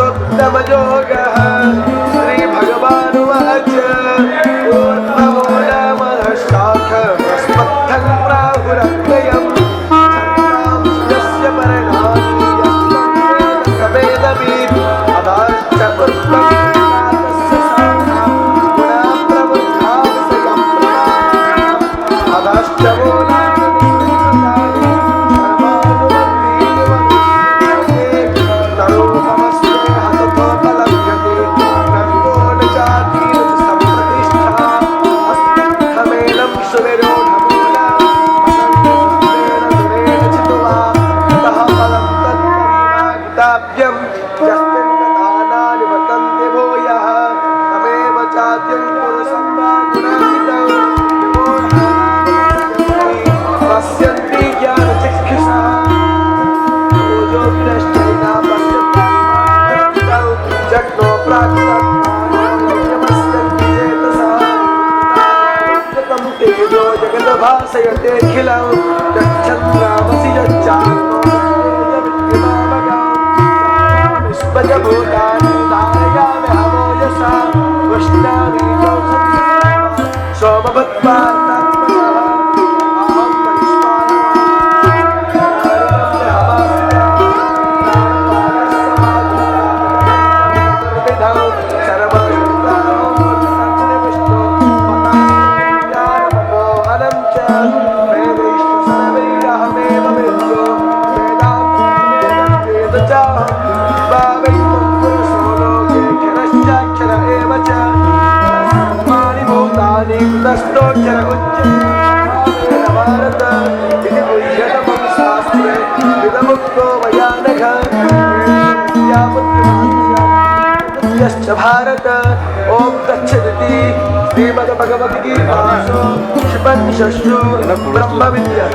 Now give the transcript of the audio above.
श्रीपुरुषोत्तमयोगः श्रीभगवानुवाच ऊर्ध्वो नमः शाखमस्मद्धं प्राहुरव्ययम् यस्य परिणामी यस्तं सवेदवीत् अदाश्च उत्तमस्य साधनं गुणप्रवृद्धा विषयं अदाश्च भासयतेऽखिलं यच्छन्द्रामसि यच्चात्मविश्वजभूतानि धारयामि हवो यशा वृष्णामि सोमभद्वात्मनः अहं Stochara Ujjana Bharat Iti Bhujyatamam Sastre Vidamukto Vayanagha Yaputriyascha Bharat Om Tacchadati Srimad Bhagavad Gita Shipanishashu Brahma Vidya